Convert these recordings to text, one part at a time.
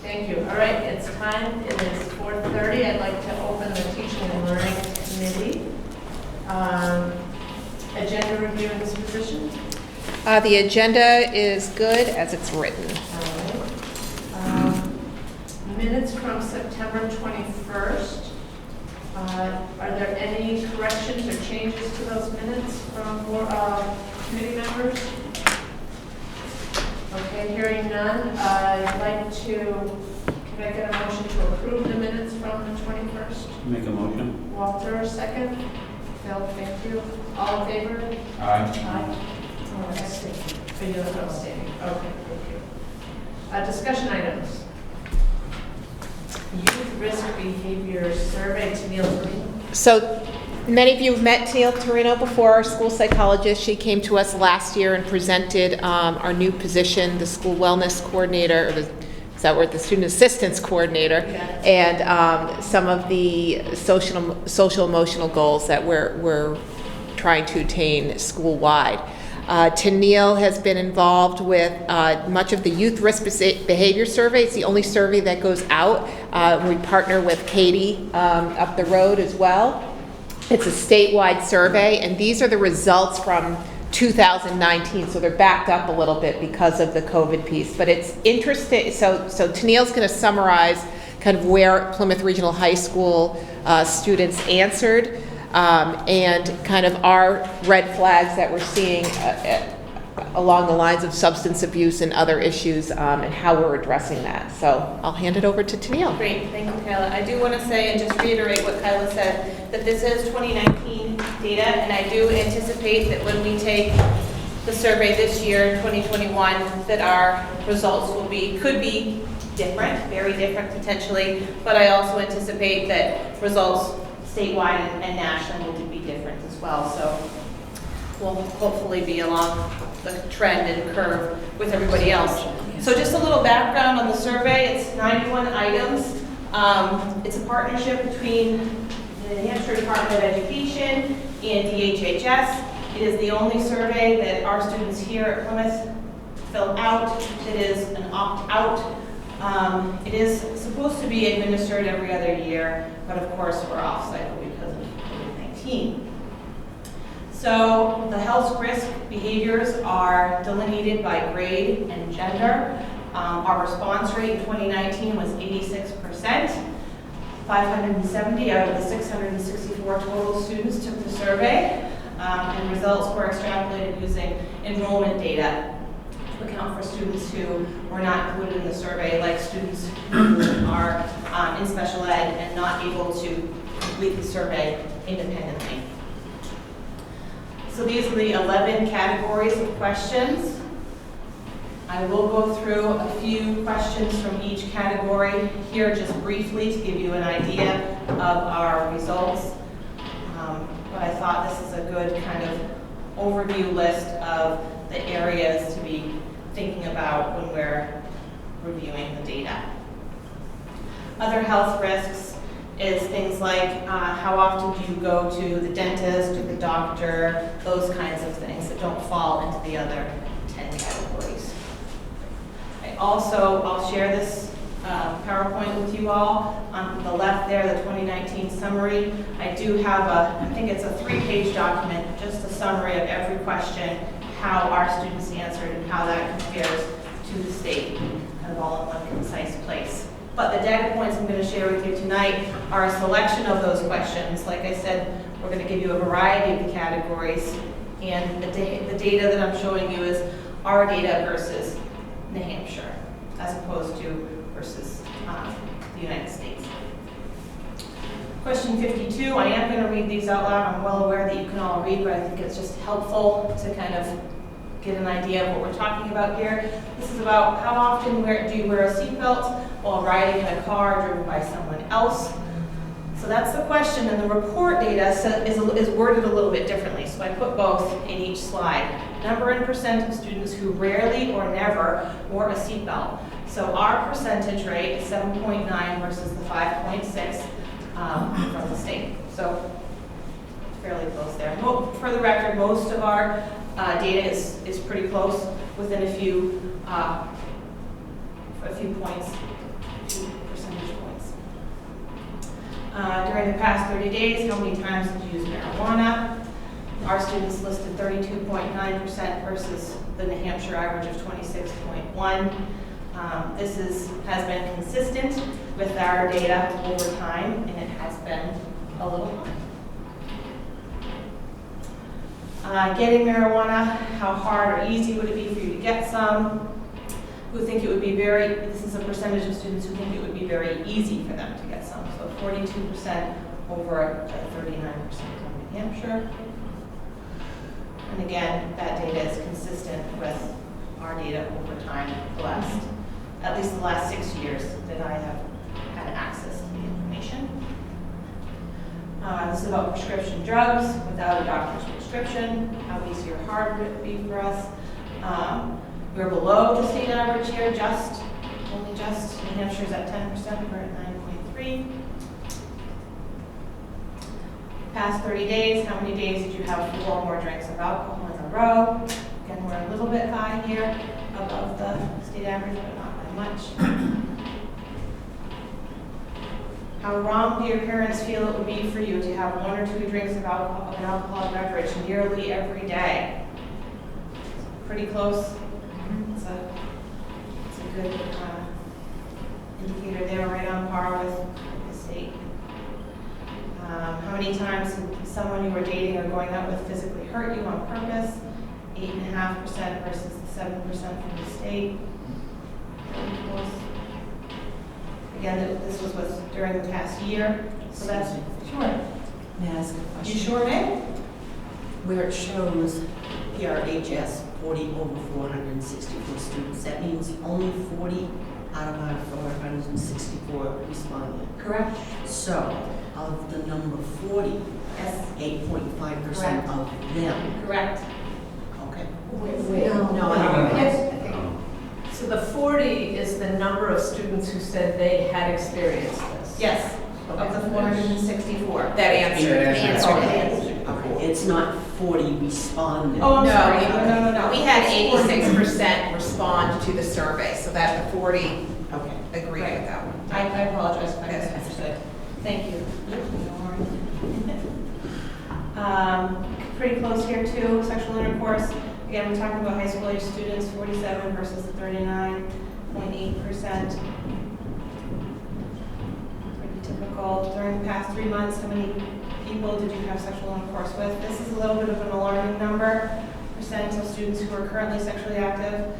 Thank you. All right, it's time. It is 4:30. I'd like to open the Teaching and Learning Committee. Agenda review and disposition. The agenda is good as it's written. All right. Minutes from September 21st. Are there any corrections or changes to those minutes from committee members? Okay, hearing none, I'd like to, can I get a motion to approve the minutes from the 21st? Make a motion. Walter, second. Phil, thank you. All in favor? Aye. Aye. Oh, I see. So you're abstaining. Okay, thank you. Discussion items. Youth risk behavior survey to Neil Green. So many of you have met Neil Torino before, our school psychologist. She came to us last year and presented our new position, the school wellness coordinator, or the student assistance coordinator, and some of the social emotional goals that we're trying to attain school-wide. Neil has been involved with much of the youth risk behavior survey. It's the only survey that goes out. We partner with Katie up the road as well. It's a statewide survey, and these are the results from 2019, so they're backed up a little bit because of the COVID piece. But it's interesting. So Tennille's going to summarize kind of where Plymouth Regional High School students answered, and kind of our red flags that we're seeing along the lines of substance abuse and other issues, and how we're addressing that. So I'll hand it over to Tennille. Great, thank you, Kyla. I do want to say and just reiterate what Kyla said, that this is 2019 data, and I do anticipate that when we take the survey this year, 2021, that our results could be different, very different potentially, but I also anticipate that results statewide and nationally will be different as well. So we'll hopefully be along the trend and curve with everybody else. So just a little background on the survey. It's 91 items. It's a partnership between the New Hampshire Department of Education and DHHS. It is the only survey that our students here at Plymouth fill out. It is an opt-out. It is supposed to be administered every other year, but of course we're off cycle because of COVID-19. So the health risk behaviors are delineated by grade and gender. Our response rate in 2019 was 86%. 570 out of the 664 total students took the survey, and results were extrapolated using enrollment data to account for students who were not included in the survey, like students who are in special ed and not able to complete the survey independently. So these are the 11 categories of questions. I will go through a few questions from each category here just briefly to give you an idea of our results. But I thought this is a good kind of overview list of the areas to be thinking about when we're reviewing the data. Other health risks is things like how often do you go to the dentist or the doctor, those kinds of things that don't fall into the other 10 categories. I'll share this PowerPoint with you all. On the left there, the 2019 summary. I do have I think it's a 3-page document, just a summary of every question, how our students answered and how that compares to the state, kind of all in one concise place. But the data points I'm going to share with you tonight are a selection of those questions. Like I said, we're going to give you a variety of the categories, and the data that I'm showing you is our data versus New Hampshire, as opposed to versus the United States. Question 52, I am going to read these out loud. I'm well aware that you can all read, but I think it's just helpful to kind of get an idea of what we're talking about here. This is about how often do you wear a seatbelt while riding in a car driven by someone else. So that's the question, and the report data is worded a little bit differently, so I put both in each slide. Number and percent of students who rarely or never wore a seatbelt. So our percentage rate is 7.9 versus the 5.6 from the state. So fairly close there. For the record, most of our data is pretty close, within a few points, percentage points. During the past 30 days, how many times did you use marijuana? Our students listed 32.9% versus the New Hampshire average of 26.1. This has been consistent with our data over time, and it has been a little high. Getting marijuana, how hard or easy would it be for you to get some? Who think it would be this is a percentage of students who think it would be very easy for them to get some. So 42% over 39% of New Hampshire. And again, that data is consistent with our data over time, at least the last 6 years that I have had access to the information. This is about prescription drugs without a doctor's prescription. How easy or hard would it be for us? We're below the state average here, only just. New Hampshire's at 10%, we're at 9.3. Past 30 days, how many days did you have 4 or more drinks of alcohol in a row? Again, we're a little bit high here, above the state average, but not by much. How wrong do your parents feel it would be for you to have 1 or 2 drinks of alcohol, an alcoholic beverage nearly every day? Pretty close. It's a good indicator. They were right on par with the state. How many times did someone you were dating or going out with physically hurt you on purpose? 8.5% versus the 7% from the state. Again, this was during the past year. So that's sure. May I ask a question? You sure may? Where it shows PRHS 40 over 464 students, that means only 40 out of our 464 responded. Correct. So, of the number 40, Yes. 8.5% of them. Correct. Okay. Wait. No, Yes. So the 40 is the number of students who said they had experienced this? Yes. Of the 464. That answered. Okay. It's not 40 responded. Oh, I'm No, sorry. No. We had 86% respond to the survey, so that the 40 Okay. agreed with that one. I apologize if I misunderstood. Thank you. Pretty close here too, sexual intercourse. Again, we're talking about high school age students, 47 versus the 39.8%. Pretty typical. During the past 3 months, how many people did you have sexual intercourse with? This is a little bit of an alarming number. Percent of students who are currently sexually active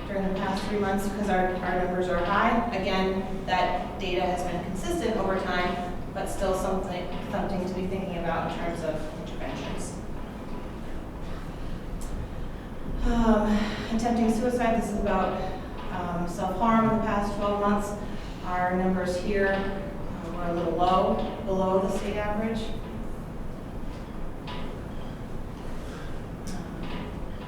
during the past 3 months, because our numbers are high. Again, that data has been consistent over time, but still something to be thinking about in terms of interventions. Attempting suicide, this is about self-harm in the past 12 months. Our numbers here were a little low, below the state average.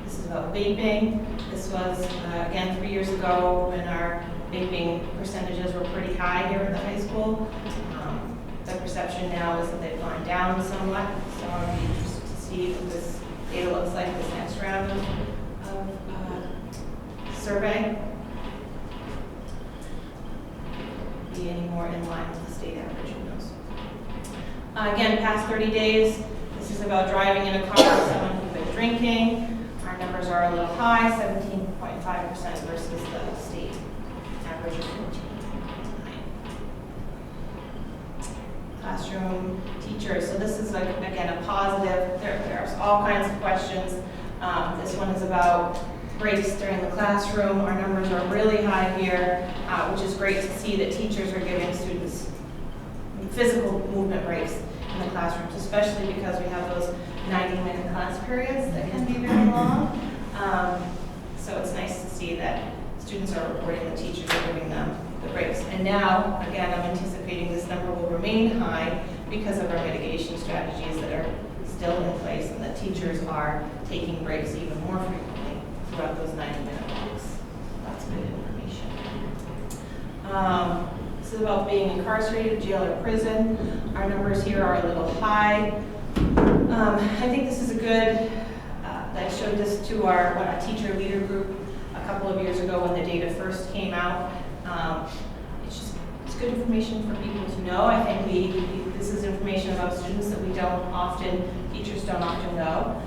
This is about vaping. This was, again, 3 years ago when our vaping percentages were pretty high here at the high school. The perception now is that they've gone down somewhat, so I'll be interested to see what this data looks like this next round of survey. Be any more in line with the state average, who knows. Again, past 30 days, this is about driving in a car with someone who's been drinking. Our numbers are a little high, 17.5% versus the state average of 14.9%. Classroom teachers. So this is, again, a positive. There's all kinds of questions. This one is about breaks during the classroom. Our numbers are really high here, which is great to see that teachers are giving students physical movement breaks in the classrooms, especially because we have those 90-minute class periods that can be very long. So it's nice to see that students are reporting that teachers are giving them the breaks. And now, again, I'm anticipating this number will remain high because of our mitigation strategies that are still in place and that teachers are taking breaks even more frequently throughout those 90-minute blocks. That's good information. This is about being incarcerated, jail or prison. Our numbers here are a little high. I think this is a good, I showed this to our teacher leader group a couple of years ago when the data first came out. good information for people to know. I think this is information about students that teachers don't often know.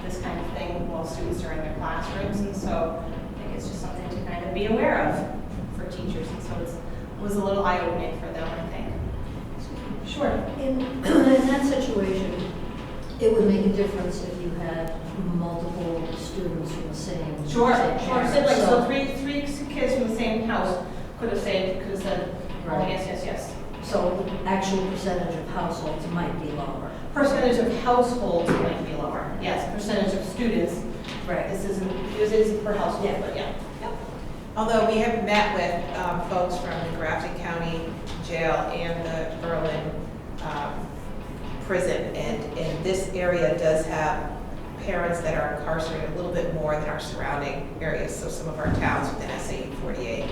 This kind of thing while students are in their classrooms, and so I think it's just something to kind of be aware of for teachers, and so it was a little eye-opening for them, I think. Sure. In that situation, it would make a difference if you had multiple students from the same. Sure. parent. So three kids from the same house could have said, oh, Right. yes. So the actual percentage of households might be lower. Percentage of households might be lower. Yes, percentage of students. Right. This isn't per household, Yeah. but yeah. Although we have met with folks from the Grafton County Jail and the Berlin prison, and this area does have parents that are incarcerated a little bit more than our surrounding areas. So some of our towns within SAE 48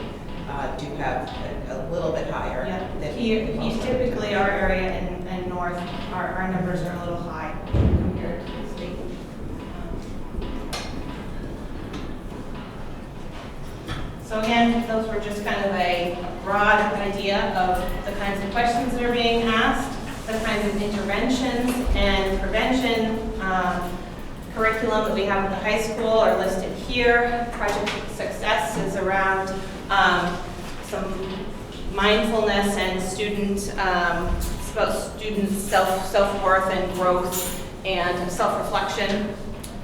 do have a little bit higher. Yeah. Than Here, most of typically our area and north, our numbers are a little high compared to the state. So again, those were just kind of a broad idea of the kinds of questions that are being asked, the kinds of interventions and prevention curriculum that we have at the high school are listed here. Project Success is around some mindfulness and it's about student self-worth and growth and self-reflection.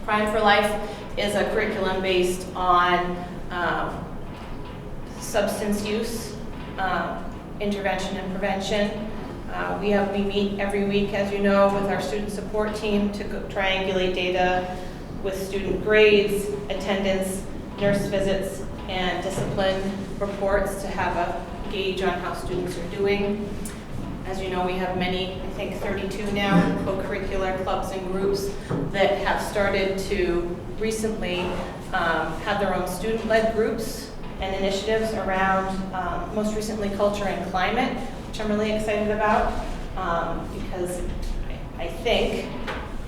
Prime for Life is a curriculum based on substance use, intervention and prevention. We meet every week, as you know, with our student support team to triangulate data with student grades, attendance, nurse visits, and discipline reports to have a gauge on how students are doing. As you know, we have many, I think 32 now, co-curricular clubs and groups that have started to recently have their own student-led groups and initiatives around, most recently, culture and climate, which I'm really excited about, because I think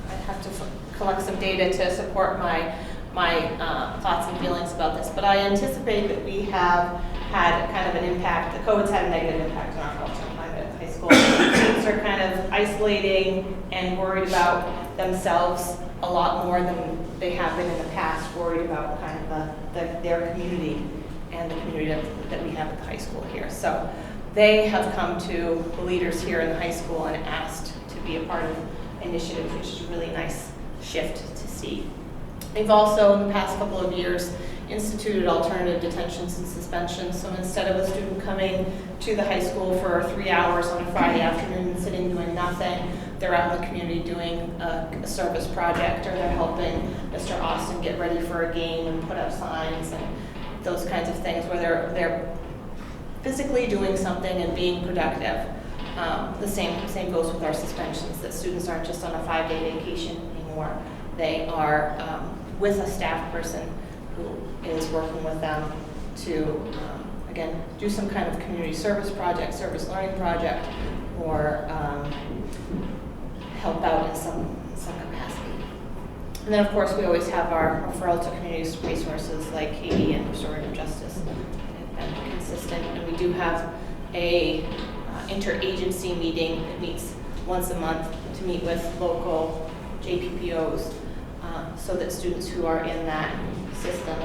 I'd have to collect some data to support my thoughts and feelings about this, but I anticipate that we have had kind of an impact, the COVID's had a negative impact on our culture and climate at the high school. Students are kind of isolating and worried about themselves a lot more than they have been in the past, worried about kind of their community and the community that we have at the high school here. So they have come to the leaders here in the high school and asked to be a part of initiatives, which is a really nice shift to see. They've also, in the past couple of years, instituted alternative detentions and suspensions. So instead of a student coming to the high school for 3 hours on a Friday afternoon and sitting doing nothing, they're out in the community doing a service project, or they're helping Mr. Austin get ready for a game and put up signs and those kinds of things where they're physically doing something and being productive. The same goes with our suspensions, that students aren't just on a 5-day vacation anymore. They are with a staff person who is working with them to, again, do some kind of community service project, service learning project, or help out in some capacity. And then, of course, we always have our referral to community resources like Katie and Restorative Justice that have been consistent. And we do have a interagency meeting that meets once a month to meet with local JPPOs so that students who are in that system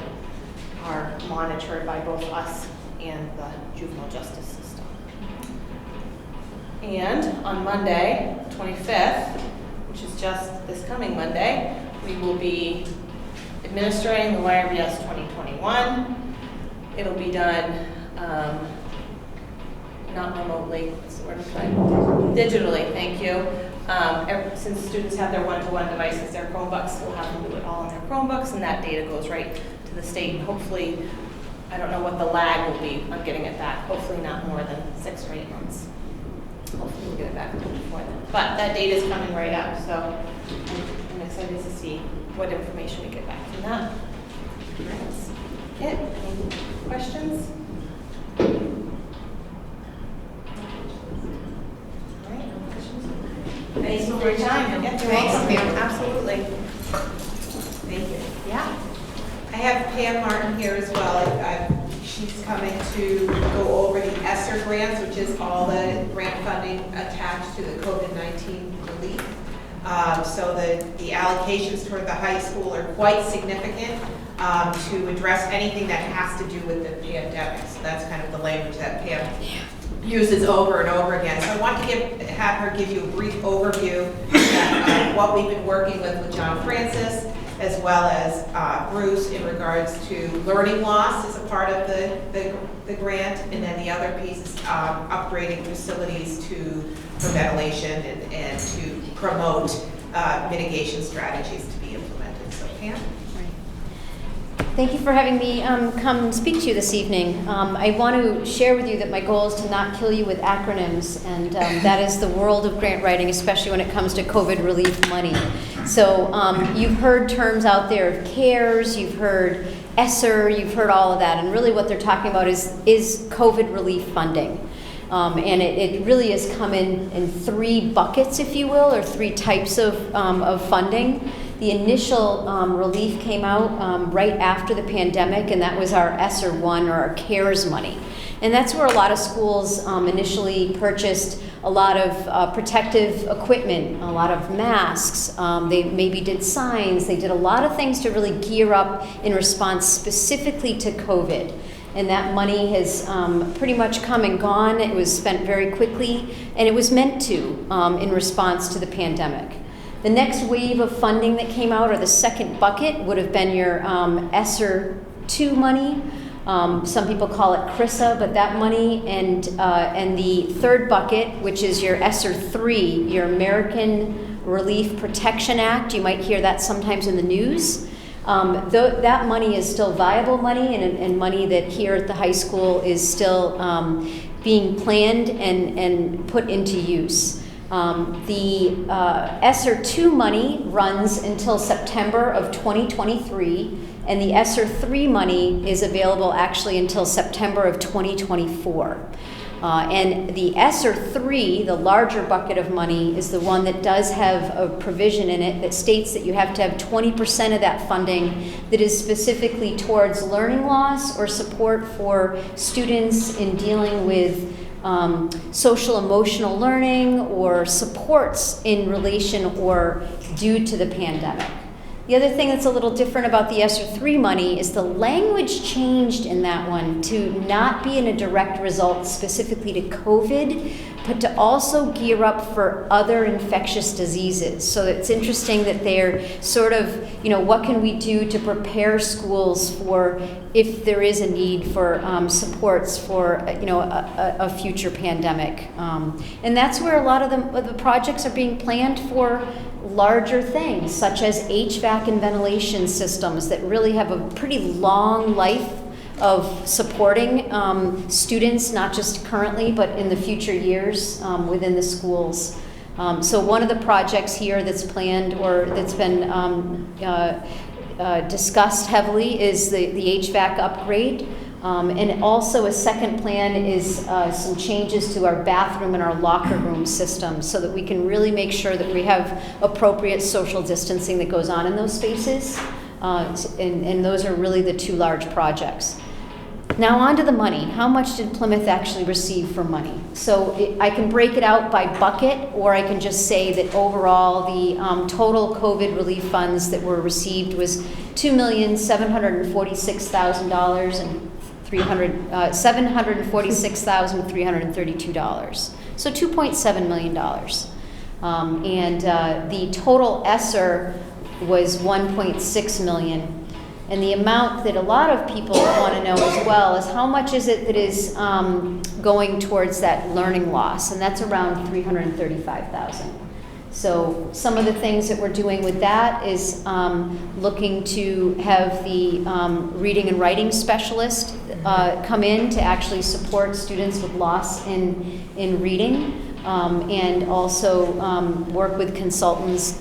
are monitored by both us and the juvenile justice system. And on Monday, 25th, which is just this coming Monday, we will be administering the YRBS 2021. It'll be done not remotely, what's the word I'm trying? Digitally, thank you. Since students have their one-to-one devices, their Chromebooks, we'll have them do it all on their Chromebooks, and that data goes right to the state. And hopefully, I don't know what the lag will be on getting it back. Hopefully not more than 6 or 8 months. Hopefully we'll get it back before then. But that data is coming right up, so I'm excited to see what information we get back from that. That's it. Any questions? Thank you for your time. Yeah, you're welcome. Absolutely. Thank you. Yeah. I have Pam Martin here as well. She's coming to go over the Esser Grants Grants, which is all the grant funding attached to the COVID-19 relief. So the allocations toward the high school are quite significant to address anything that has to do with the pandemic. So that's kind of the language that Pam uses over and over again. So I want to have her give you a brief overview of what we've been working with John Francis, as well as Bruce, in regards to learning loss as a part of the grant, and then the other piece is upgrading facilities for ventilation and to promote mitigation strategies to be implemented. So Pam? Thank you for having me come speak to you this evening. I want to share with you that my goal is to not kill you with acronyms, and that is the world of grant writing, especially when it comes to COVID relief money. So you've heard terms out there of CARES, you've heard Esser, you've heard all of that, and really what they're talking about is COVID relief funding. And it really has come in 3 buckets, if you will, or 3 types of funding. The initial relief came out right after the pandemic, and that was our Esser 1, or our CARES money. And that's where a lot of schools initially purchased a lot of protective equipment, a lot of masks. They maybe did signs. They did a lot of things to really gear up in response specifically to COVID. And that money has pretty much come and gone. It was spent very quickly, and it was meant to in response to the pandemic. The next wave of funding that came out, or the second bucket, would have been your Esser 2 money. Some people call it CRISA, but that money, and the third bucket, which is your Esser 3, your American Relief Protection Act. You might hear that sometimes in the news. That money is still viable money, and money that here at the high school is still being planned and put into use. The Esser 2 money runs until September of 2023, and the Esser 3 money is available actually until September of 2024. And the Esser 3, the larger bucket of money, is the one that does have a provision in it that states that you have to have 20% of that funding that is specifically towards learning loss or support for students in dealing with social emotional learning or supports in relation or due to the pandemic. The other thing that's a little different about the Esser 3 money is the language changed in that one to not be in a direct result specifically to COVID, but to also gear up for other infectious diseases. So it's interesting that they're sort of, what can we do to prepare schools for if there is a need for supports for, a future pandemic. And that's where a lot of the projects are being planned for larger things, such as HVAC and ventilation systems that really have a pretty long life of supporting students, not just currently, but in the future years within the schools. So one of the projects here that's planned or that's been discussed heavily is the HVAC upgrade. And also a second plan is some changes to our bathroom and our locker room system so that we can really make sure that we have appropriate social distancing that goes on in those spaces. And those are really the 2 large projects. Now on to the money. How much did Plymouth actually receive for money? So I can break it out by bucket, or I can just say that overall the total COVID relief funds that were received was $2,746,000 and $746,332. So $2.7 million. And the total Esser was $1.6 million. And the amount that a lot of people want to know as well is how much is it that is going towards that learning loss, and that's around $335,000. So some of the things that we're doing with that is looking to have the reading and writing specialist come in to actually support students with loss in reading, and also work with consultants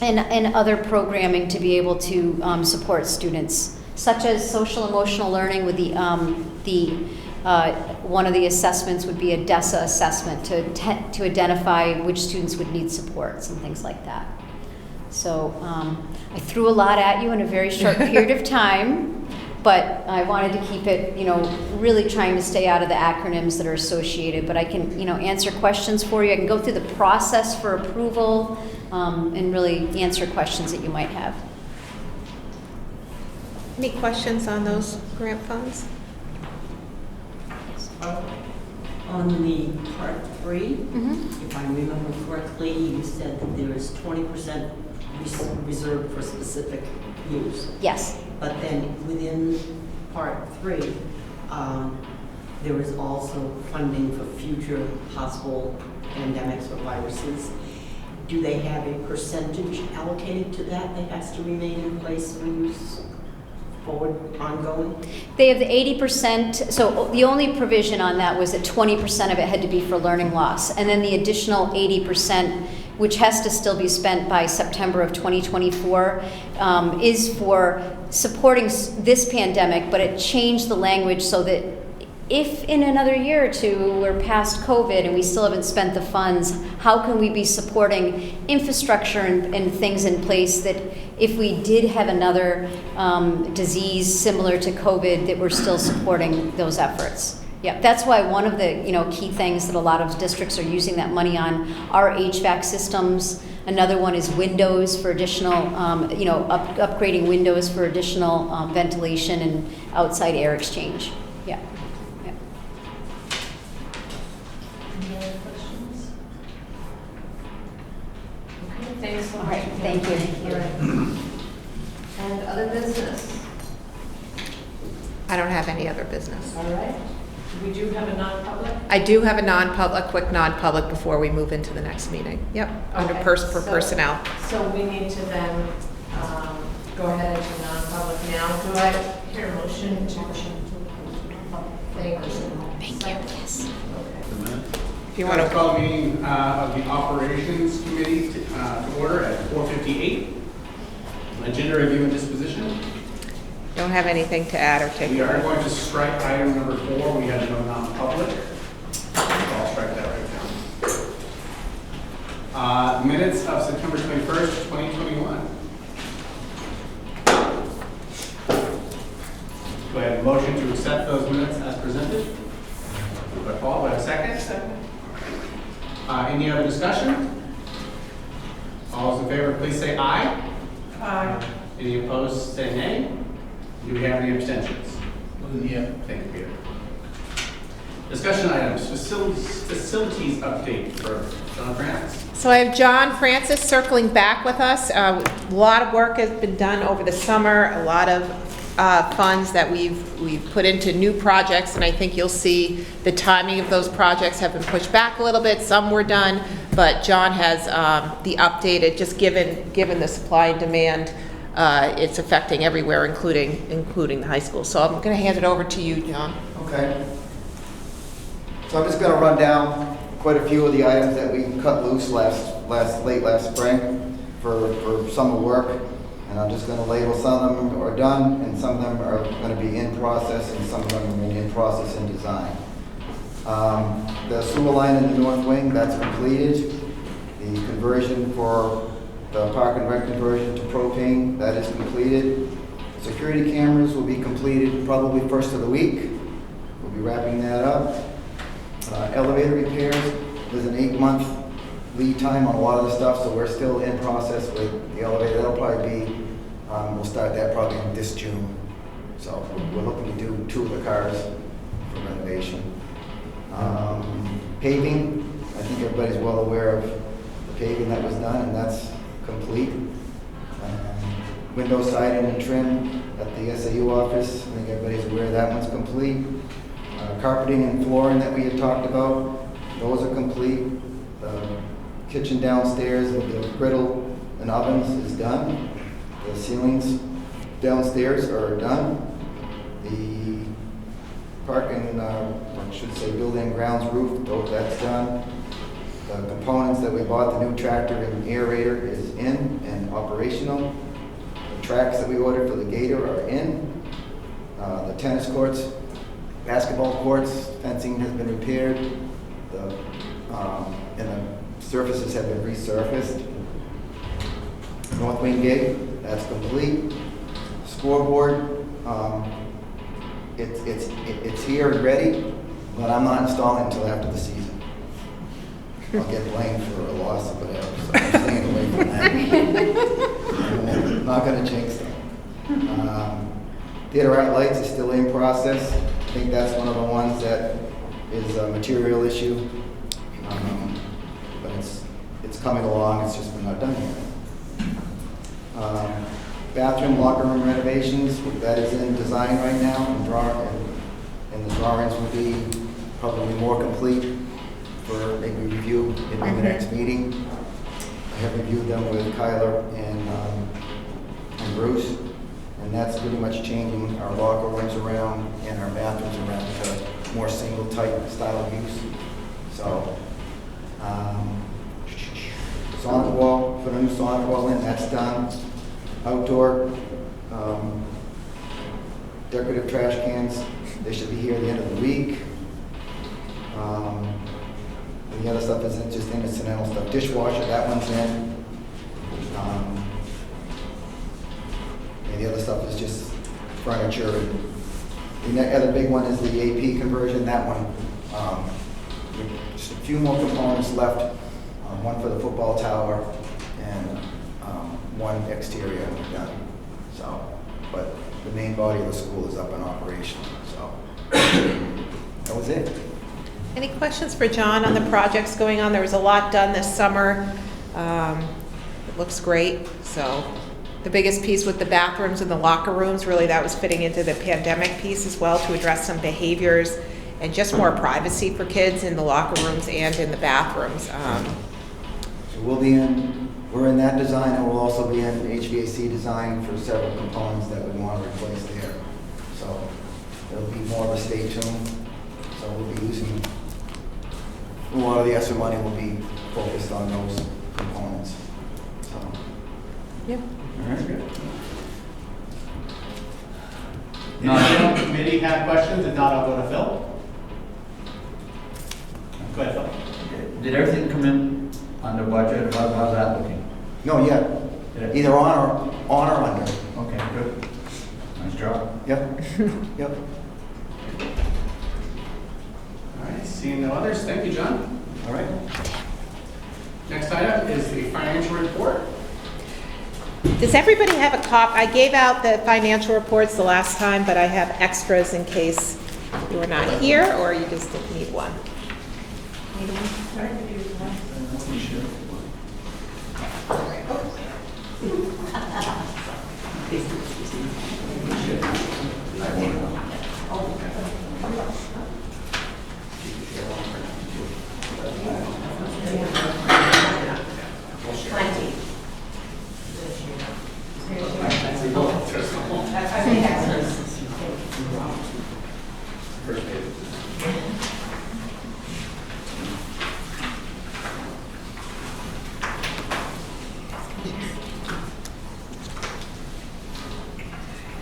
and other programming to be able to support students, such as social emotional learning with the one of the assessments would be a DESA assessment to identify which students would need supports and things like that. So I threw a lot at you in a very short period of time. But I wanted to keep it, really trying to stay out of the acronyms that are associated. But I can, answer questions for you. I can go through the process for approval and really answer questions that you might have. Any questions on those grant funds? On the part 3, if I remember correctly, you said that there is 20% reserved for specific use. Yes. But then within part 3, there is also funding for future possible pandemics or viruses. Do they have a percentage allocated to that that has to remain in place for use forward, ongoing? They have the 80%, so the only provision on that was that 20% of it had to be for learning loss. And then the additional 80%, which has to still be spent by September of 2024, is for supporting this pandemic, but it changed the language so that if in another year or two we're past COVID and we still haven't spent the funds, how can we be supporting infrastructure and things in place that if we did have another disease similar to COVID, that we're still supporting those efforts? Yeah, that's why one of the key things that a lot of districts are using that money on are HVAC systems. Another one is windows for additional, upgrading windows for additional ventilation and outside air exchange. Yeah. Yeah. Any other questions? Okay, thanks so much. All right, thank you. All right. And other business? I don't have any other business. All right. We do have a non-public? I do have a quick non-public before we move into the next meeting. Yep, under Okay, for so- personnel. So we need to then go ahead into non-public now. Do I hear a motion to? Thank you. Thank you. Yes. Okay. If you want to call the meeting of the Operations Committee to order at 4:58. Agenda review and disposition. don't have anything to add or take We are away. going to strike item number 4. We have no non-public. I'll strike that right now. Minutes of September 21st, 2021. Do I have a motion to accept those minutes as presented? By Paul, do I have a second? Second. Any other discussion? All those in favor, please say aye. Aye. Any opposed, say nay. Do we have any abstentions? Yeah. Thank you, Peter. Discussion items, facilities update for Esser Grants. So I have John Francis circling back with us. A lot of work has been done over the summer, a lot of funds that we've put into new projects, and I think you'll see the timing of those projects have been pushed back a little bit. Some were done, but John has the updated, just given the supply and demand, it's affecting everywhere, including the high school. So I'm going to hand it over to you, John. Okay. So I'm just going to run down quite a few of the items that we cut loose late last spring for summer work. And I'm just going to label some of them are done, and some of them are going to be in process, and some of them are in process and design. The sewer line in the north wing, that's completed. The conversion for the park and rec conversion to propane, that is completed. Security cameras will be completed probably first of the week. We'll be wrapping that up. Elevator repairs, there's an 8-month lead time on a lot of the stuff, so we're still in process with the elevator. That'll probably be, we'll start that probably in this June. So we're looking to do 2 of the cars for renovation. Paving, I think everybody's well aware of the paving that was done, and that's complete. Window siding and trim at the SAU office, I think everybody's aware that one's complete. Carpeting and flooring that we had talked about, those are complete. The kitchen downstairs with the griddle and ovens is done. The ceilings downstairs are done. The parking, I should say building and grounds roof, that's done. The components that we bought, the new tractor and aerator is in and operational. The tracks that we ordered for the gator are in. The tennis courts, basketball courts, fencing has been repaired. And the surfaces have been resurfaced. North wing gate, that's complete. Scoreboard, it's here and ready, but I'm not installing until after the season. I'll get blamed for a loss or whatever, so I'm staying away from that. I'm not gonna jinx them. Theater Art Lights is still in process. I think that's one of the ones that is a material issue. But it's coming along, it's just we're not done yet. Bathroom, locker room renovations, that is in design right now, and the drawings will be probably more complete for maybe review in the next meeting. I have reviewed them with Kyler and Bruce, and that's pretty much changing our locker rooms around and our bathrooms around to more single type style of use. So, sonic wall, put a new sonic wall in, that's done. Outdoor decorative trash cans, they should be here at the end of the week. And the other stuff isn't just incidental stuff. Dishwasher, that one's in. And the other stuff is just furniture. And the other big one is the AP conversion. That one, just a few more components left. One for the football tower and one exterior, and we're done. So, but the main body of the school is up and operational. So that was it. Any questions for John on the projects going on? There was a lot done this summer. It looks great. So the biggest piece with the bathrooms and the locker rooms, really that was fitting into the pandemic piece as well, to address some behaviors and just more privacy for kids in the locker rooms and in the bathrooms. So we're in that design, and we'll also be in HVAC design for several components that we want to replace there. So it'll be more of a stay tuned. So we'll be using a lot of the Esser money will be focused on those components. So. Yep. All right, good. Now, the committee have questions? If not, I'll go to Phil. Go ahead, Phil. Did everything come in under budget? How's that looking? No, yeah. Either on or under. Okay, good. Nice job. Yep. Yep. All right, seeing no others, thank you, John. All right. Next item is the financial report. Does everybody have a copy? I gave out the financial reports the last time, but I have extras in case you were not here or you just didn't need one. Need one?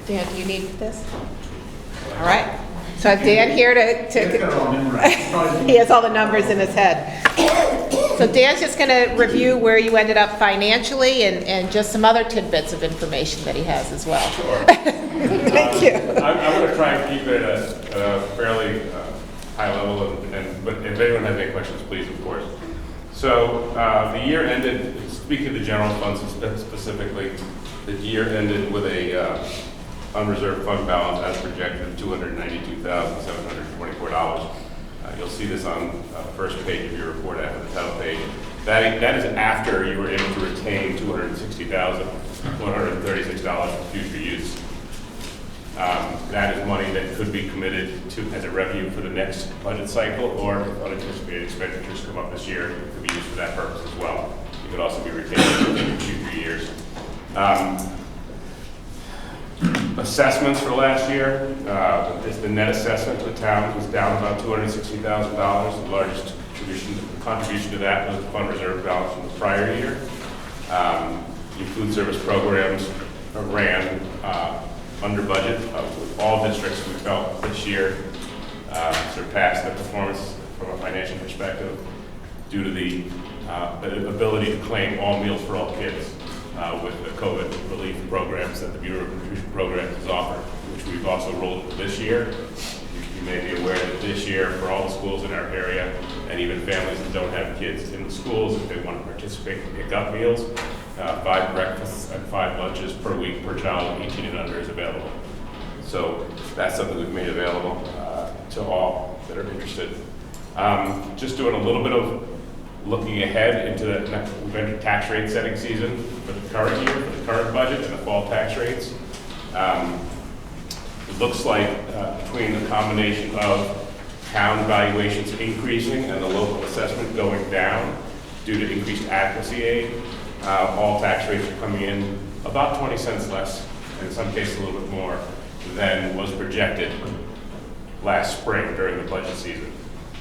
Dan, do you need this? All right. So I have Dan here to he has all the numbers in his head. So Dan's just going to review where you ended up financially and just some other tidbits of information that he has as well. Sure. Thank you. I'm going to try and keep it at a fairly high level, but if anyone has any questions, please, of course. So the year ended, speaking of the general funds specifically, the year ended with a unreserved fund balance as projected of $292,724. You'll see this on the first page of your report after the title page. That is after you were able to retain $260,136 for future use. That is money that could be committed to as a revenue for the next budget cycle, or if unanticipated expenditures come up this year, it could be used for that purpose as well. It could also be retained in future years. Assessments for last year, the net assessment to the town was down about $260,000. The largest contribution to that was the fund reserve balance from the prior year. Your food service programs ran under budget. All districts, we felt this year surpassed the performance from a financial perspective due to the ability to claim all meals for all kids with the COVID relief programs that the Bureau of Nutrition Programs has offered. which we've also rolled into this year. You may be aware that this year, for all the schools in our area, and even families that don't have kids in the schools, if they want to participate and pick up meals, 5 breakfasts and 5 lunches per week per child, 18 and under, is available. So that's something we've made available to all that are interested. Just doing a little bit of looking ahead into the next, we've entered tax rate setting season for the current year, for the current budget and the fall tax rates. It looks like between the combination of town valuations increasing and the local assessment going down due to increased adequacy aid, all tax rates are coming in about 20 cents less, and in some cases a little bit more, than was projected last spring during the budget season.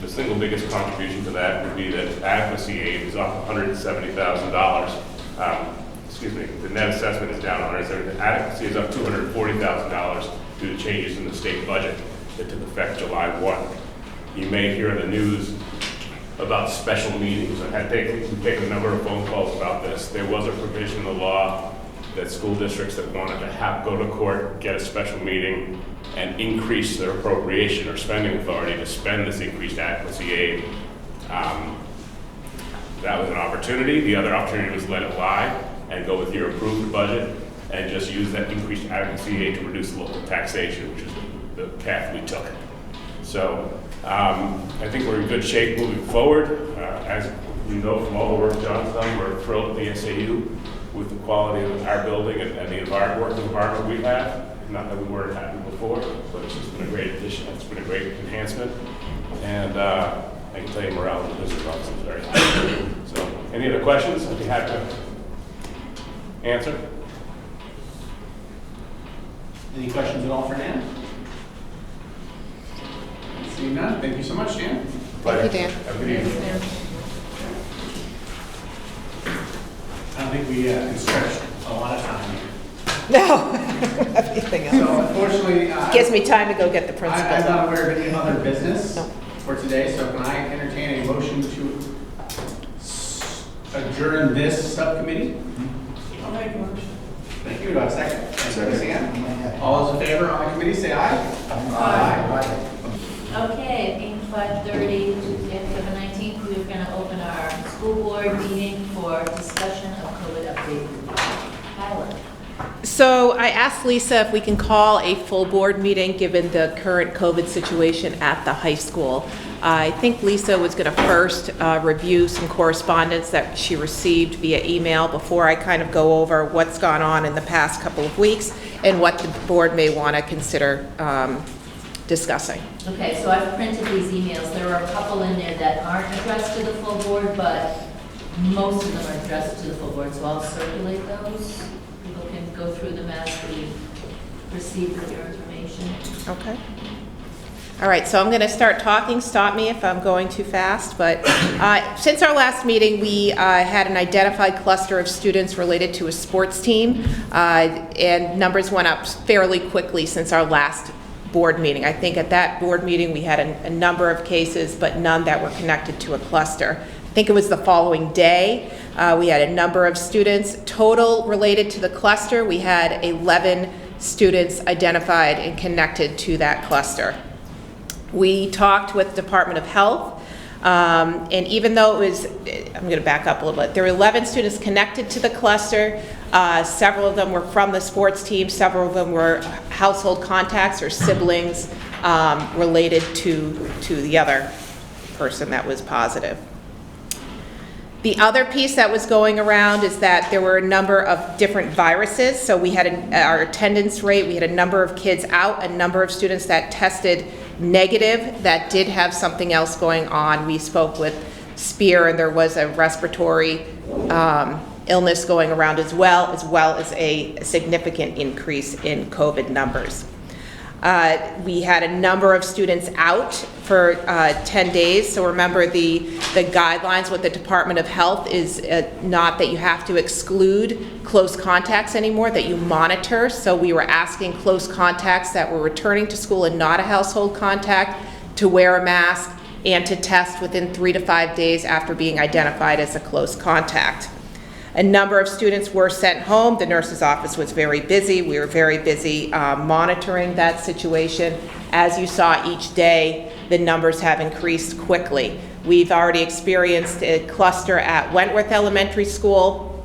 The single biggest contribution to that would be that adequacy aid is up $170,000. Excuse me, the net assessment is down $170,000. Adequacy is up $240,000 due to changes in the state budget that took effect July 1. You may hear in the news about special meetings. We've taken a number of phone calls about this. There was a provision in the law that school districts that wanted to go to court, get a special meeting, and increase their appropriation or spending authority to spend this increased adequacy aid. That was an opportunity. The other opportunity was let it lie and go with your approved budget and just use that increased adequacy aid to reduce local taxation, which is the path we took. So I think we're in good shape moving forward. As we know from all the work John's done, we're thrilled at the SAU with the quality of our building and the working environment we have. Not that we weren't happy before, but it's just been a great addition. It's been a great enhancement. And I can tell you morale in the business office is very high. So any other questions? I'd be happy to answer. Any questions at all for Dan? Seeing none, thank you so much, Dan. Thank you, Dan. Have a good evening. I don't think we can stretch a lot of time here. No, everything else. So unfortunately, Gives me time to go get the I'm principal. not aware of any other business No. for today, so can I entertain a motion to adjourn this subcommittee? I'll make a motion. Thank you. Do I have a second? Second. All those in favor on the committee, say aye. Aye. Okay, being 5:30, Tuesday, October 19th, we're going to open our school board meeting for discussion of COVID update. Kyla. So I asked Lisa if we can call a full board meeting given the current COVID situation at the high school. I think Lisa was going to first review some correspondence that she received via email before I kind of go over what's gone on in the past couple of weeks and what the board may want to consider discussing. Okay, so I've printed these emails. There are a couple in there that aren't addressed to the full board, but most of them are addressed to the full board, so I'll circulate those. People can go through them as we receive your information. Okay. All right, so I'm going to start talking. Stop me if I'm going too fast. But since our last meeting, we had an identified cluster of students related to a sports team, and numbers went up fairly quickly since our last board meeting. I think at that board meeting, we had a number of cases, but none that were connected to a cluster. I think it was the following day. We had a number of students. Total related to the cluster, we had 11 students identified and connected to that cluster. We talked with the Department of Health, and even though it was, I'm going to back up a little bit, there were 11 students connected to the cluster. Several of them were from the sports team, several of them were household contacts or siblings related to the other person that was positive. The other piece that was going around is that there were a number of different viruses. So we had our attendance rate, we had a number of kids out, a number of students that tested negative that did have something else going on. We spoke with Spear, and there was a respiratory illness going around as well as a significant increase in COVID numbers. We had a number of students out for 10 days. So remember the guidelines with the Department of Health is not that you have to exclude close contacts anymore, that you monitor. So we were asking close contacts that were returning to school and not a household contact to wear a mask and to test within 3 to 5 days after being identified as a close contact. A number of students were sent home. The nurse's office was very busy. We were very busy monitoring that situation. As you saw each day, the numbers have increased quickly. We've already experienced a cluster at Wentworth Elementary School.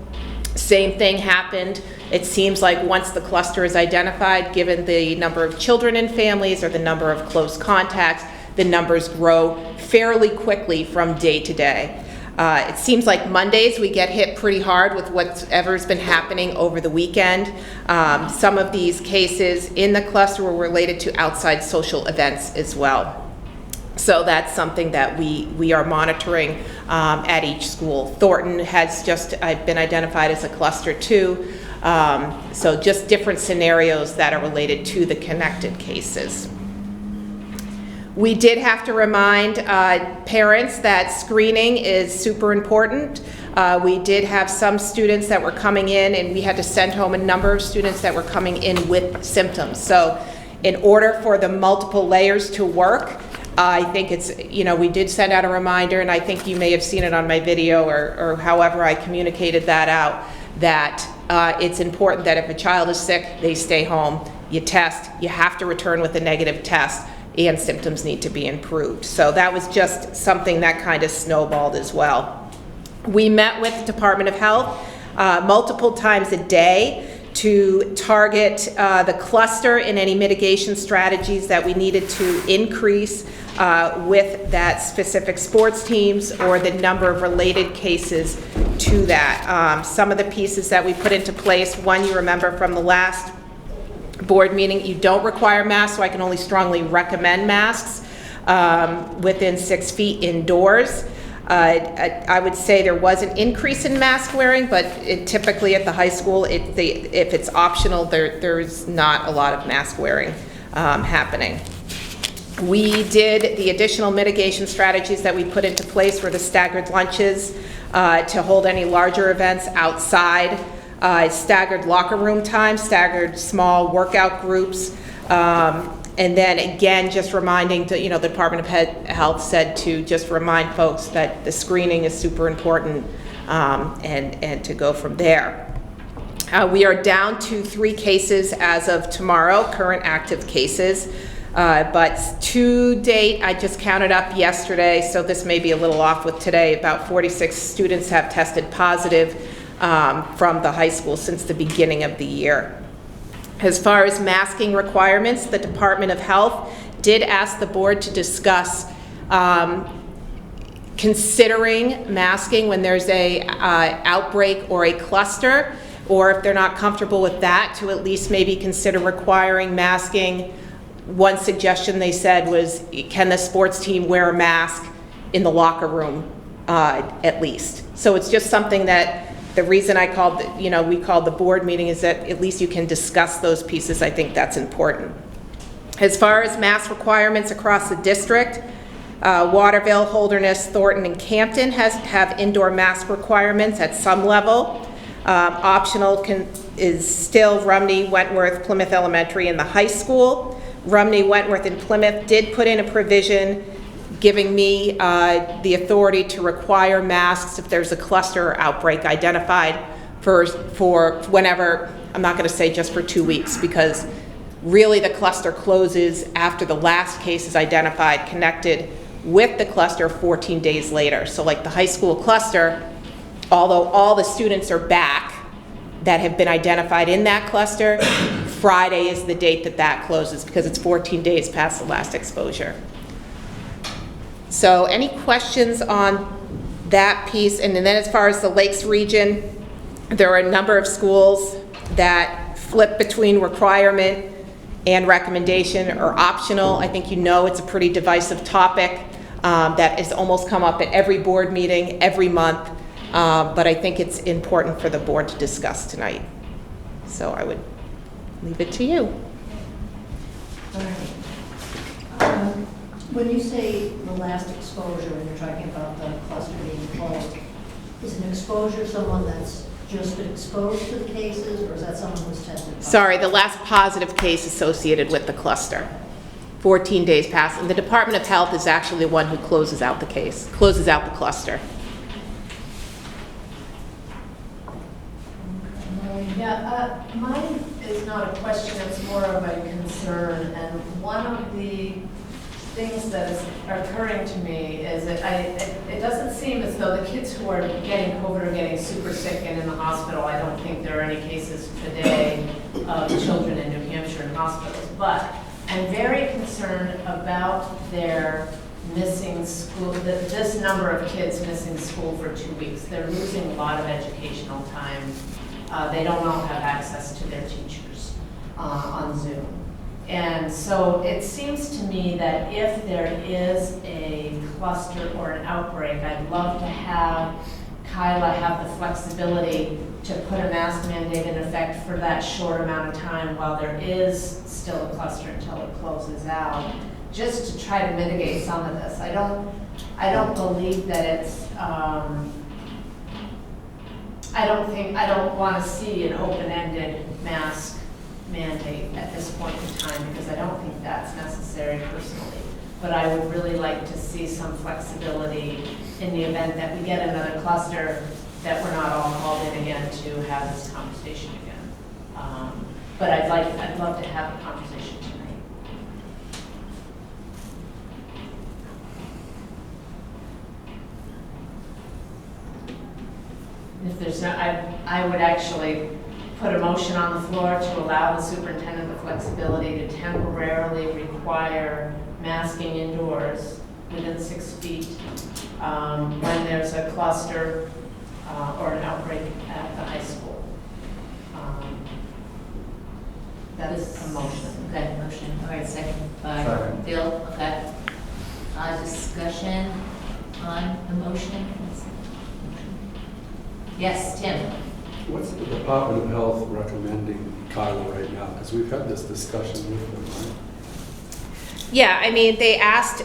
Same thing happened. It seems like once the cluster is identified, given the number of children and families or the number of close contacts, the numbers grow fairly quickly from day to day. It seems like Mondays we get hit pretty hard with whatever's been happening over the weekend. Some of these cases in the cluster were related to outside social events as well. So that's something that we are monitoring at each school. Thornton has just been identified as a cluster too. So just different scenarios that are related to the connected cases. We did have to remind parents that screening is super important. We did have some students that were coming in, and we had to send home a number of students that were coming in with symptoms. So in order for the multiple layers to work, I think it's, we did send out a reminder, and I think you may have seen it on my video or however I communicated that out, that it's important that if a child is sick, they stay home. You test, you have to return with a negative test, and symptoms need to be improved. So that was just something that kind of snowballed as well. We met with the Department of Health multiple times a day to target the cluster and any mitigation strategies that we needed to increase with that specific sports teams or the number of related cases to that. Some of the pieces that we put into place, one you remember from the last board meeting, you don't require masks, so I can only strongly recommend masks within 6 feet indoors. I would say there was an increase in mask wearing, but typically at the high school, if it's optional, there's not a lot of mask wearing happening. We did the additional mitigation strategies that we put into place for the staggered lunches to hold any larger events outside. Staggered locker room time, staggered small workout groups, and then again, just reminding, the Department of Health said to just remind folks that the screening is super important, and to go from there. We are down to 3 cases as of tomorrow, current active cases, but to date, I just counted up yesterday, so this may be a little off with today, about 46 students have tested positive from the high school since the beginning of the year. As far as masking requirements, the Department of Health did ask the board to discuss considering masking when there's a outbreak or a cluster, or if they're not comfortable with that, to at least maybe consider requiring masking. One suggestion they said was, can the sports team wear a mask in the locker room at least? So it's just something that the reason I called, we called the board meeting is that at least you can discuss those pieces. I think that's important. As far as mask requirements across the district, Waterville, Holderness, Thornton, and Campton have indoor mask requirements at some level. Optional is still Rumney, Wentworth, Plymouth Elementary, and the high school. Rumney, Wentworth, and Plymouth did put in a provision giving me the authority to require masks if there's a cluster or outbreak identified for whenever, I'm not going to say just for 2 weeks, because really the cluster closes after the last case is identified connected with the cluster 14 days later. So like the high school cluster, although all the students are back that have been identified in that cluster, Friday is the date that closes because it's 14 days past the last exposure. So any questions on that piece? And then as far as the Lakes region, there are a number of schools that flip between requirement and recommendation or optional. I think it's a pretty divisive topic that has almost come up at every board meeting every month, but I think it's important for the board to discuss tonight. So I would leave it to you. All right. When you say the last exposure, and you're talking about the cluster being closed, is an exposure someone that's just been exposed to the cases, or is that someone who's tested positive? Sorry, the last positive case associated with the cluster. 14 days past, and the Department of Health is actually the one who closes out the case, closes out the cluster. Mine is not a question, it's more of a concern, and one of the things that is occurring to me is that it doesn't seem as though the kids who are getting COVID are getting super sick and in the hospital. I don't think there are any cases today of children in New Hampshire in hospitals, but I'm very concerned about their missing school, this number of kids missing school for 2 weeks. They're losing a lot of educational time. They don't all have access to their teachers on Zoom. And so it seems to me that if there is a cluster or an outbreak, I'd love to have Kyla have the flexibility to put a mask mandate in effect for that short amount of time while there is still a cluster until it closes out, just to try to mitigate some of this. I don't believe that it's, I don't want to see an open-ended mask mandate at this point in time, because I don't think that's necessary personally. But I would really like to see some flexibility in the event that we get another cluster, that we're not all called in again to have this conversation again. But I'd love to have a conversation tonight. If there's no, I would actually put a motion on the floor to allow the superintendent the flexibility to temporarily require masking indoors within 6 feet when there's a cluster or an outbreak at the high school. That's a motion. Okay, motion. All right, second by Second. Bill. Okay. Discussion on the motion? Yes, Tim. What's the Department of Health recommending Kyla right now? Because we've had this discussion with them, right? Yeah, I mean, they asked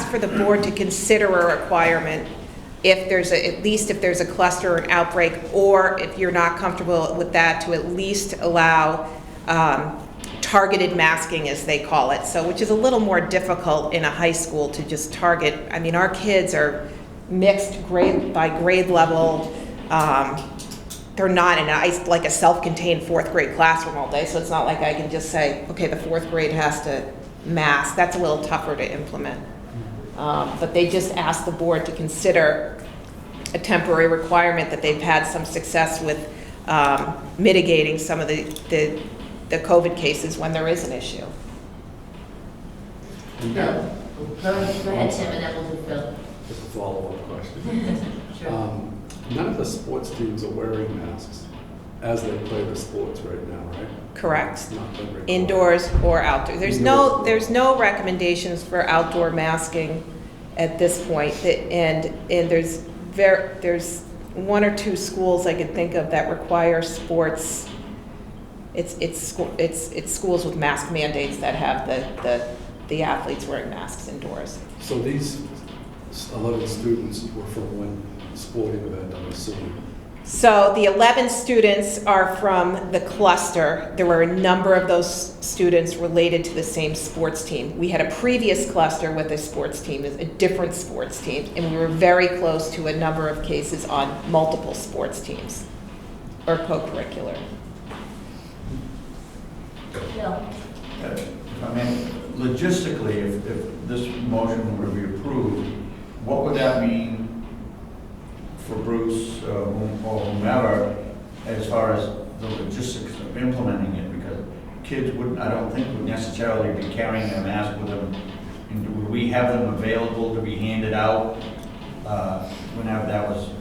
for the board to consider a requirement if there's at least if there's a cluster or an outbreak, or if you're not comfortable with that, to at least allow targeted masking, as they call it. So, which is a little more difficult in a high school to just target. I mean, our kids are mixed grade by grade level. They're not in like a self-contained 4th grade classroom all day, so it's not like I can just say, okay, the 4th grade has to mask. That's a little tougher to implement. But they just asked the board to consider a temporary requirement that they've had some success with mitigating some of the COVID cases when there is an issue. Bill. Go ahead, Tim, and then we'll do Bill. Just a follow-up question. Sure. None of the sports teams are wearing masks as they play the sports right now, right? Correct. It's not been required. Indoors or outdoors. There's no recommendations for outdoor masking at this point. And there's 1 or 2 schools I could think of that require sports. It's schools with mask mandates that have the athletes wearing masks indoors. So these 11 students were from one sporting event, I'm assuming. So the 11 students are from the cluster. There were a number of those students related to the same sports team. We had a previous cluster with a sports team, a different sports team, and we were very close to a number of cases on multiple sports teams or co-curricular. Bill. I mean, logistically, if this motion were to be approved, what would that mean for Bruce or whomever as far as the logistics of implementing it? Because kids wouldn't, I don't think, would necessarily be carrying their mask with them. And would we have them available to be handed out whenever that was,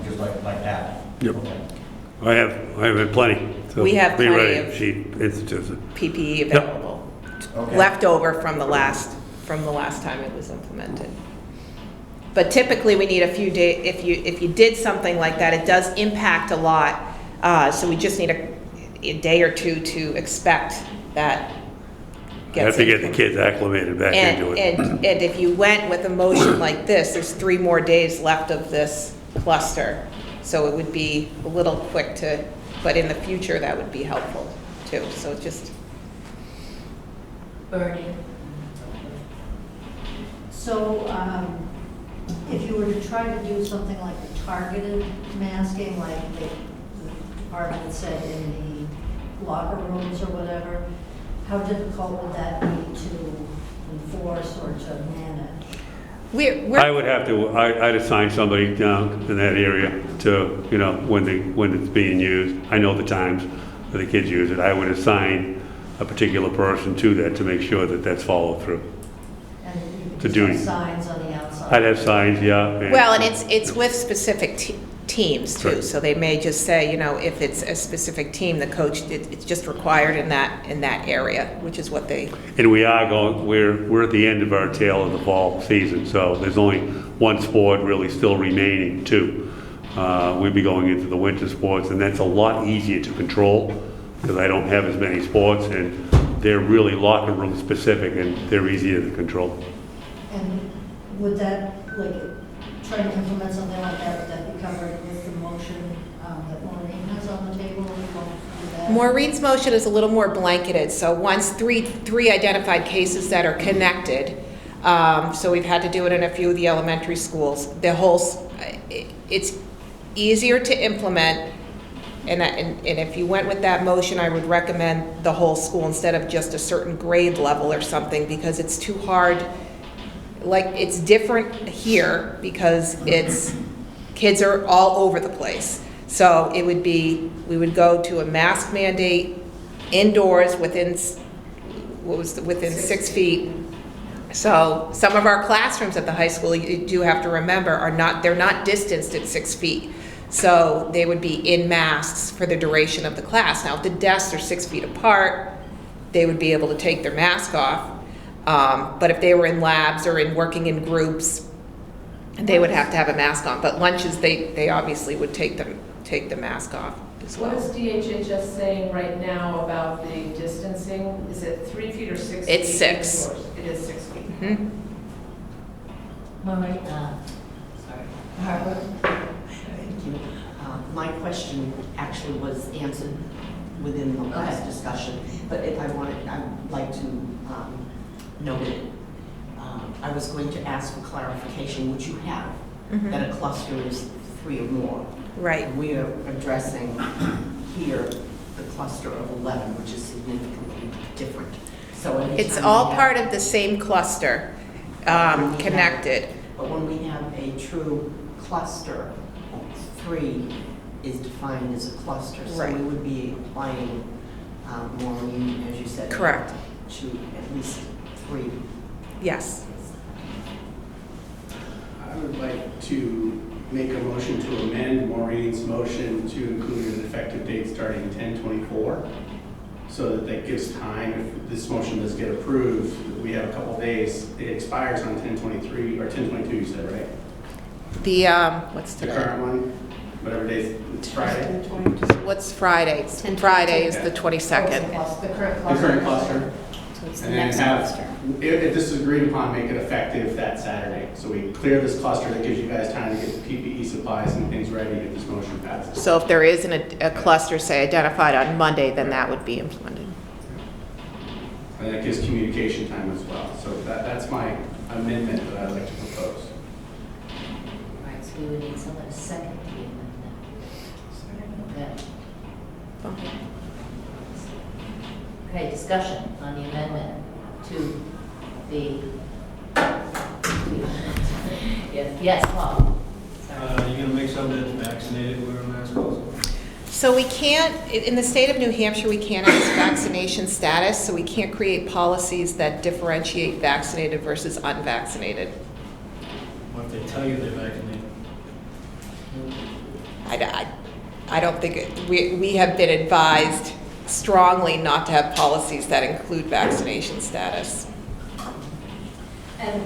just like that? Yep. Okay. I have plenty. So We have be plenty ready of if she institutes it. PPE available, Okay. left over from the last time it was implemented. But typically, we need a few days. If you did something like that, it does impact a lot. So we just need a day or 2 to expect that. Have to get the kids acclimated back into it. And if you went with a motion like this, there's 3 more days left of this cluster. So it would be a little quick to, but in the future, that would be helpful too. So just. Bernie. So, if you were to try to do something like the targeted masking, like department said in the locker rooms or whatever, how difficult would that be to enforce or to manage? I would have to, I'd assign somebody down in that area to, you know, when it's being used. I know the times that the kids use it. I would assign a particular person to that to make sure that that's followed through. And you To could do just have it. signs on the outside? I'd have signs, yeah. Well, and it's with specific teams too, Right. so they may just say, you know, if it's a specific team, the coach, it's just required in that area, which is what they, And we're at the end of our tail of the fall season, so there's only one sport really still remaining, too. We'd be going into the winter sports, and that's a lot easier to control, because I don't have as many sports, and they're really locker room specific, and they're easier to control. And would that, like, trying to implement something like that, would that be covered with the motion that Maureen has on the table? We won't do that? Maureen's motion is a little more blanketed, so once three identified cases that are connected, so we've had to do it in a few of the elementary schools, it's easier to implement, and if you went with that motion, I would recommend the whole school instead of just a certain grade level or something, because it's too hard. Like, it's different here because kids are all over the place. So it would be, we would go to a mask mandate indoors within 6 feet. So some of our classrooms at the high school, you do have to remember, they're not distanced at 6 feet. So they would be in masks for the duration of the class. Now, if the desks are 6 feet apart, they would be able to take their mask off. But if they were in labs or working in groups, they would have to have a mask on. But lunches, they obviously would take the mask off as well. What is DHHS saying right now about the distancing? Is it 3 feet or 6 feet? It's 6. It is 6 feet. Mhm. Maureen, Sorry. Harper? Thank you. My question actually was answered within the last Okay. discussion, but if I wanted, I'd like to note it. I was going to ask for clarification, which you have, that a cluster is 3 or more. Right. We are addressing here the cluster of 11, which is significantly different. So It's all part of the same cluster, connected. But when we have a true cluster, 3 is defined as a cluster. So Right. we would be applying, Maureen, as you said. Correct. To at least 3. Yes. I would like to make a motion to amend Maureen's motion to include an effective date starting 10/24, so that gives time, if this motion does get approved, we have a couple days. It expires on 10/23, or 10/22, you said, right? The, what's The today? current one, whatever day, it's Friday. What's Friday? Friday is the 22nd. The current The cluster. current cluster. So it's the And then next have, cluster. if this is agreed upon, make it effective that Saturday. So we clear this cluster, that gives you guys time to get the PPE supplies and things ready if this motion passes. So if there isn't a cluster, say, identified on Monday, then that would be implemented. And that gives communication time as well. So that's my amendment that I'd like to propose. All right, so we would need someone to second the amendment. Okay. Okay, discussion on the amendment to the, yes, Paul. Sorry. You're gonna make somebody that's vaccinated wear a mask also? So we can't, in the state of New Hampshire, we can't ask vaccination status, so we can't create policies that differentiate vaccinated versus unvaccinated. What if they tell you they're vaccinated? I don't think, we have been advised strongly not to have policies that include vaccination status. And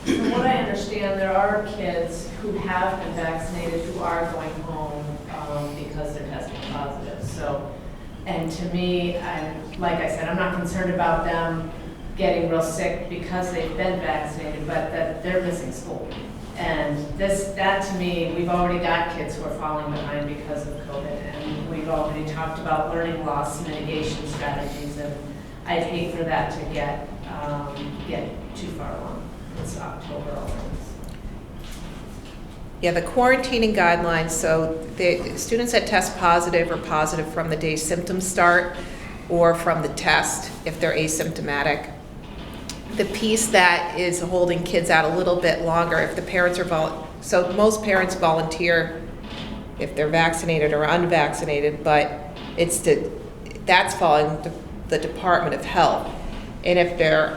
from what I understand, there are kids who have been vaccinated who are going home because they're testing positive. So, and to me, like I said, I'm not concerned about them getting real sick because they've been vaccinated, but that they're missing school. And that to me, we've already got kids who are falling behind because of COVID, and we've already talked about learning loss mitigation strategies, and I'd hate for that to get too far along. It's October already. Yeah, the quarantining guidelines, so the students that test positive are positive from the day symptoms start or from the test if they're asymptomatic. The piece that is holding kids out a little bit longer, if the parents are so most parents volunteer if they're vaccinated or unvaccinated, but that's following the Department of Health. And if they're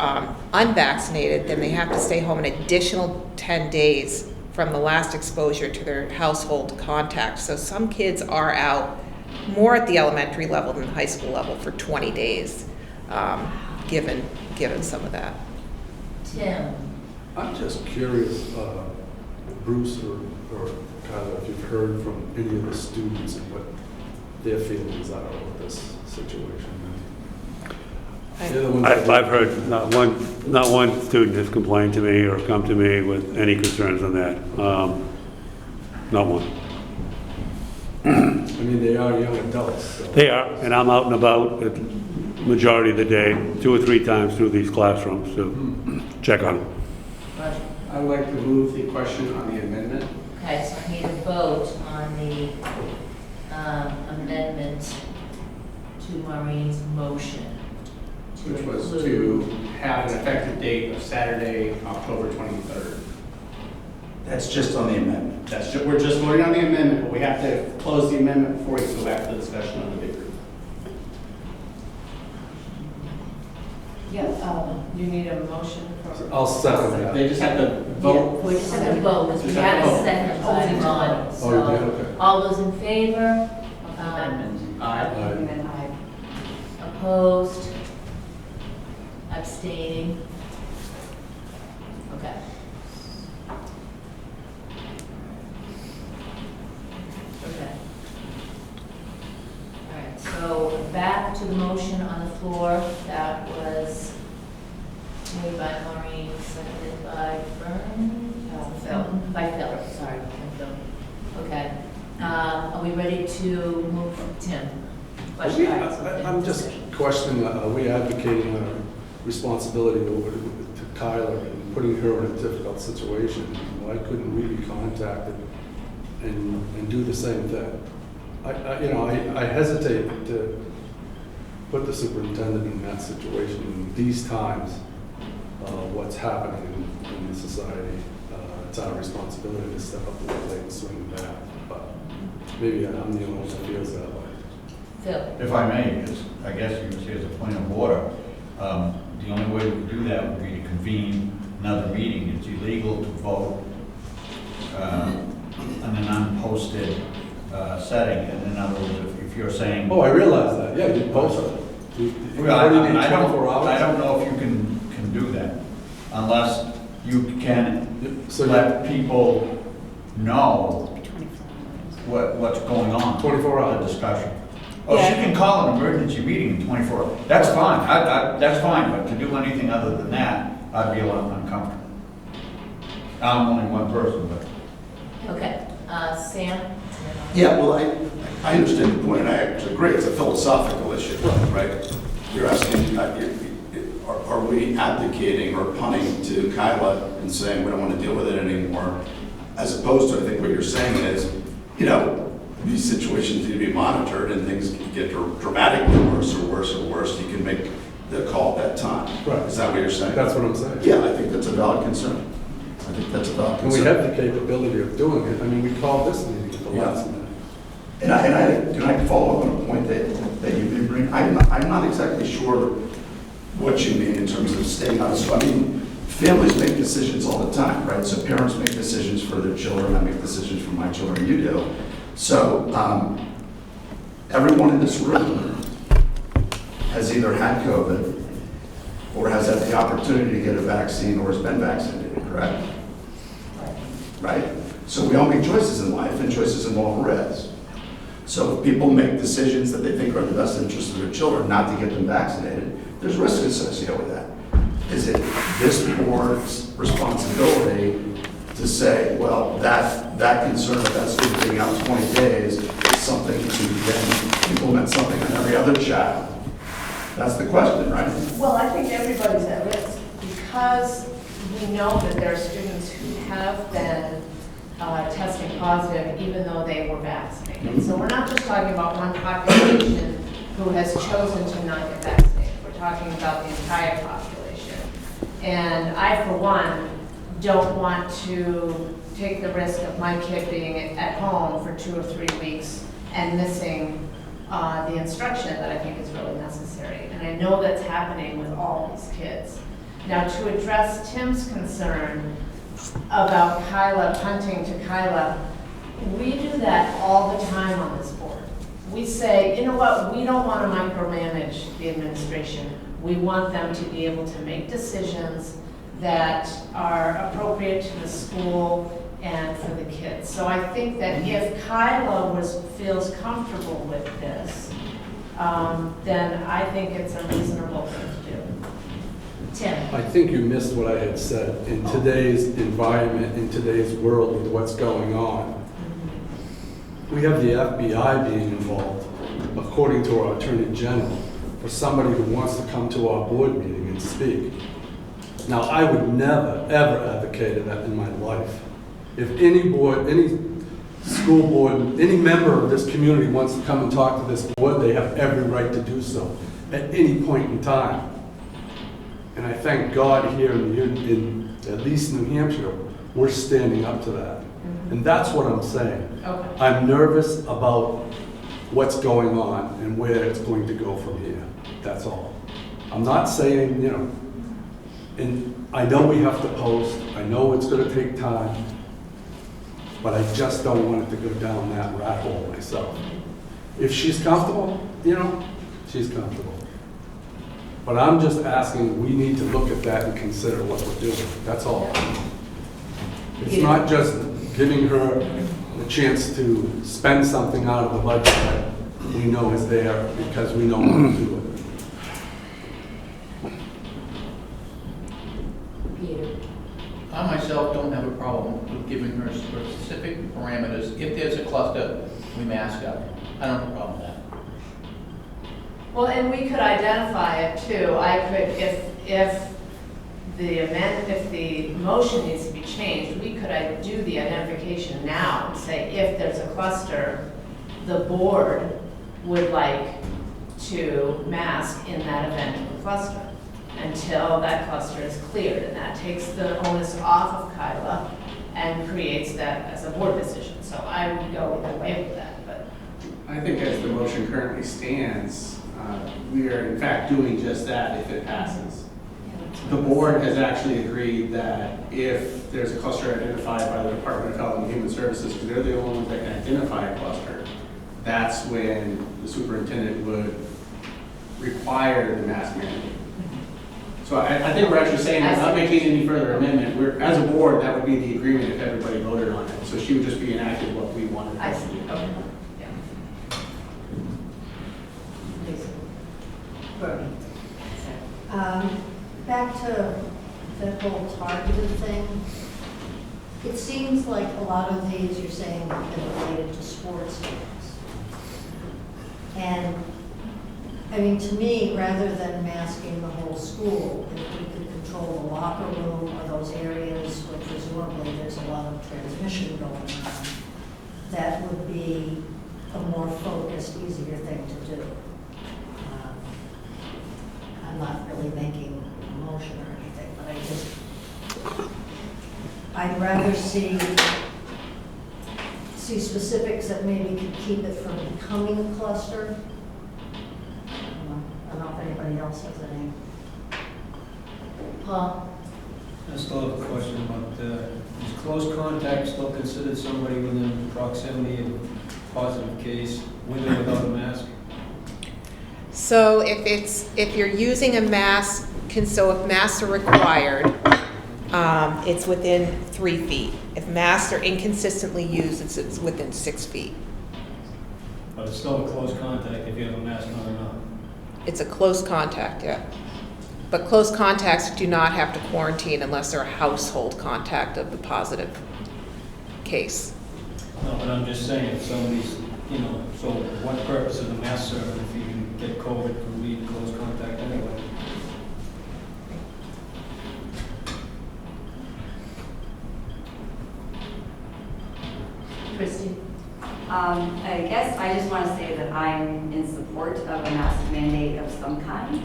unvaccinated, then they have to stay home an additional 10 days from the last exposure to their household contact. So some kids are out more at the elementary level than the high school level for 20 days, given some of that. Tim? I'm just curious, Bruce or Kyla, if you've heard from any of the students and what their feelings are about this situation. I've heard not one student has complained to me or come to me with any concerns on that. Not one. I mean, they are young adults. So. They are, and I'm out and about the majority of the day, 2 or 3 times through these classrooms to check on them. I'd like to move the question on the amendment. Okay, so I need a vote on the amendment to Maureen's motion. Which was to have an effective date of Saturday, October 23rd. That's just on the amendment. We're just voting on the amendment, but we have to close the amendment before we go back to the discussion on the big group. Yeah, you need a motion for. I'll second that. They just have to vote. We just have to vote, because we had a second by Ronnie. Oh, you did? Okay. All those in favor? Amendment. Aye. Opposed? Abstaining? Okay. Okay. All right, so back to the motion on the floor. That was made by Maureen, seconded by Phil. By Phil, sorry, by Phil. Okay. Are we ready to move, Tim? Question? I'm just questioning, are we advocating our responsibility over to Kyla and putting her in a difficult situation? Why couldn't we be contacted and do the same thing? I hesitate to put the superintendent in that situation in these times, what's happening in the society. It's our responsibility to step up to the plate and swing the bat, but maybe I'm the only one that feels that way. Phil? If I may, I guess you would say as a point of order, the only way we could do that would be to convene another meeting. It's illegal to vote in an unposted setting. And in other words, if you're saying... Oh, I realize that. Yeah, you post it. I don't know if you can do that unless you can let people know what's going on. 24 hours. The discussion. Oh, she can call an emergency meeting in 24 hours. That's fine. That's fine, but to do anything other than that, I'd be a lot uncomfortable. I'm only one person, but... Okay. Sam? Yeah, well, I understand the point, and I actually agree. It's a philosophical issue, right? You're asking, are we advocating or punting to Kyla and saying we don't want to deal with it anymore, as opposed to, I think what you're saying is, these situations need to be monitored and things get dramatically worse or worse or worse. You can make the call at that time. Right. Is that what you're saying? That's what I'm saying. Yeah, I think that's a valid concern. I think that's a valid And concern. we have the capability of doing it. I mean, we called this meeting at the last minute. And can I follow up on a point that you've been bringing? I'm not exactly sure what you mean in terms of staying out of school. I mean, families make decisions all the time, right? So parents make decisions for their children. I make decisions for my children. You do. So everyone in this room has either had COVID or has had the opportunity to get a vaccine or has been vaccinated, correct? Right? So we all make choices in life, and choices involve risks. So if people make decisions that they think are in the best interest of their children not to get them vaccinated, there's risk associated with that. Is it this board's responsibility to say, well, that concern of that student being out 20 days is something to then implement something on every other child? That's the question, right? Well, I think everybody's at risk because we know that there are students who have been testing positive even though they were vaccinated. So we're not just talking about one population who has chosen to not get vaccinated. We're talking about the entire population. And I, for one, don't want to take the risk of my kid being at home for 2 or 3 weeks and missing the instruction that I think is really necessary. And I know that's happening with all these kids. Now, to address Tim's concern about Kyla, punting to Kyla, we do that all the time on this board. We say, you know what, we don't want to micromanage the administration. We want them to be able to make decisions that are appropriate to the school and for the kids. So I think that if Kyla feels comfortable with this, then I think it's a reasonable thing to do. Tim? I think you missed what I had said. In today's environment, in today's world with what's going on, we have the FBI being involved, according to our Attorney General, for somebody who wants to come to our board meeting and speak. Now, I would never, ever advocate that in my life. If any board, any school board, any member of this community wants to come and talk to this board, they have every right to do so at any point in time. And I thank God here in at least New Hampshire, we're standing up to that. And that's what I'm saying. Okay. I'm nervous about what's going on and where it's going to go from here. That's all. I'm not saying, you know, and I know we have to post, I know it's going to take time, but I just don't want it to go down that rat hole myself. If she's comfortable, you know, she's comfortable. But I'm just asking, we need to look at that and consider what we're doing. That's all. It's not just giving her the chance to spend something out of the budget that we know is there because we know how to do it. I myself don't have a problem with giving her specific parameters. If there's a cluster, we mask up. I don't have a problem with that. Well, and we could identify it too. I could, if the motion needs to be changed, we could do the identification now and say if there's a cluster, the board would like to mask in that event of the cluster until that cluster is cleared. And that takes the onus off of Kyla and creates that as a board decision. So I would go either way with that. But I think as the motion currently stands, we are in fact doing just that if it passes. The board has actually agreed that if there's a cluster identified by the Department of Health and Human Services, because they're the only ones that can identify a cluster, that's when the superintendent would require the mask mandate. So I think we're actually saying we're not making any further amendment. We're, as a board, that would be the agreement if everybody voted on it. So she would just be enacting what we wanted I her to see. do. Okay. Yeah. Lisa. Bernie. Back to the whole targeted thing. It seems like a lot of these you're saying are related to sports games. And, I mean, to me, rather than masking the whole school, if we could control the locker room or those areas where presumably there's a lot of transmission going on, that would be a more focused, easier thing to do. I'm not really making a motion or anything, but I'd rather see specifics that maybe could keep it from becoming a cluster. I don't know if anybody else has any. Paul? I still have a question about, is close contact still considered somebody within proximity of a positive case with or without a mask? So if you're using a mask, so if masks are required, it's within 3 feet. If masks are inconsistently used, it's within 6 feet. But it's still a close contact if you have a mask on or not? It's a close contact, yeah. But close contacts do not have to quarantine unless they're a household contact of the positive case. No, but I'm just saying, if somebody's, you know, so what purpose of the mask serve if you can get COVID from being close contact anyway? Christie? I guess I just want to say that I'm in support of a mask mandate of some kind.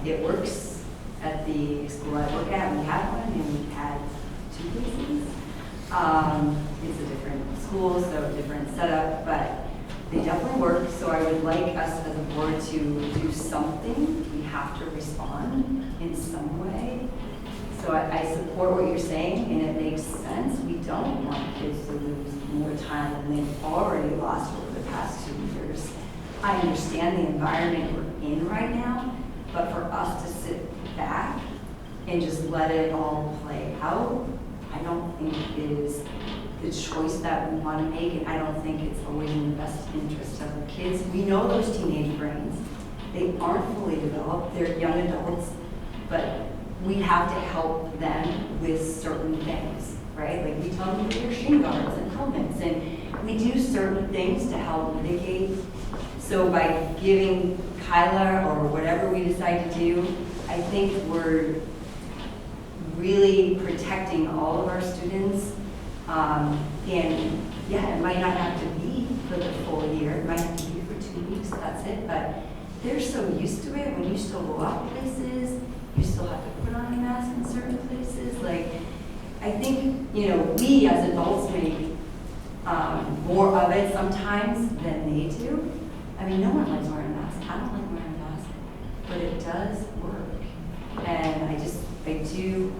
It works at the school I work at. We had one and we had 2 cases. It's a different school, so different setup, but they definitely work. So I would like us as a board to do something. We have to respond in some way. So I support what you're saying, and it makes sense. We don't want kids to lose more time than they've already lost over the past 2 years. I understand the environment we're in right now, but for us to sit back and just let it all play out, I don't think is the choice that we want to make, and I don't think it's always in the best interest of the kids. We know those teenage brains. They aren't fully developed. They're young adults, but we have to help them with certain things, right? Like we tell them to wear shin guards and helmets, and we do certain things to help mitigate. So by giving Kyla or whatever we decide to do, I think we're really protecting all of our students. And yeah, it might not have to be for the full year. It might have to be for 2 weeks, that's it. But they're so used to it. When you still go out places, you still have to put on a mask in certain places. Like, I think, you know, we as adults make more of it sometimes than they do. I mean, no one likes wearing a mask. I don't like wearing a mask, but it does work. And I do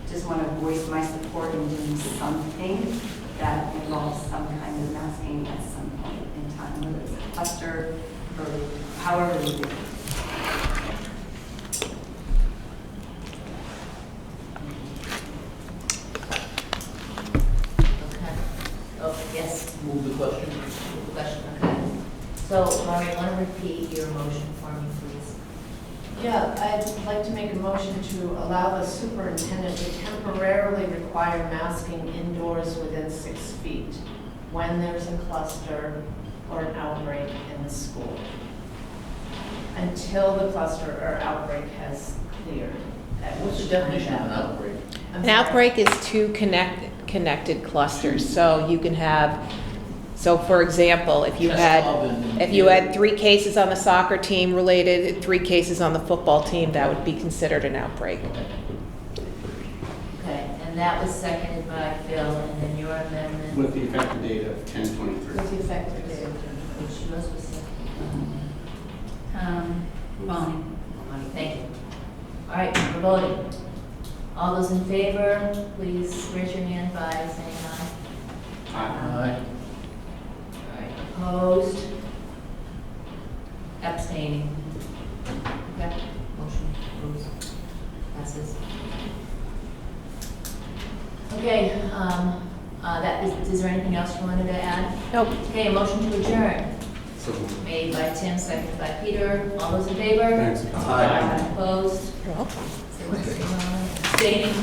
just want to voice my support in doing something that involves some kind of masking at some point in time, whether it's a cluster or however we do it. Okay. Oh, yes. Move the question. Move the question, okay. So, Maureen, want to repeat your motion for me, please? Yeah, I'd like to make a motion to allow the superintendent to temporarily require masking indoors within 6 feet when there's a cluster or an outbreak in the school, until the cluster or outbreak has cleared. What's the definition of an outbreak? An outbreak is 2 connected clusters. So you can have, so for example, if you had 3 cases on the soccer team related, 3 cases on the football team, that would be considered an outbreak. Okay, and that was seconded by Phil, and then your amendment, With the effective date of 10/23. With the effective date. which yours was seconded. Bonnie, thank you. All right, we're voting. All those in favor, please raise your hand by saying aye. Aye. All right, opposed? Abstaining? Okay, motion approves, passes. Okay, is there anything else you wanted to add? Nope. Okay, a motion to adjourn. So, Made by Tim, seconded by Peter. All those in favor? thanks. Aye. Opposed? You're welcome. Abstaining?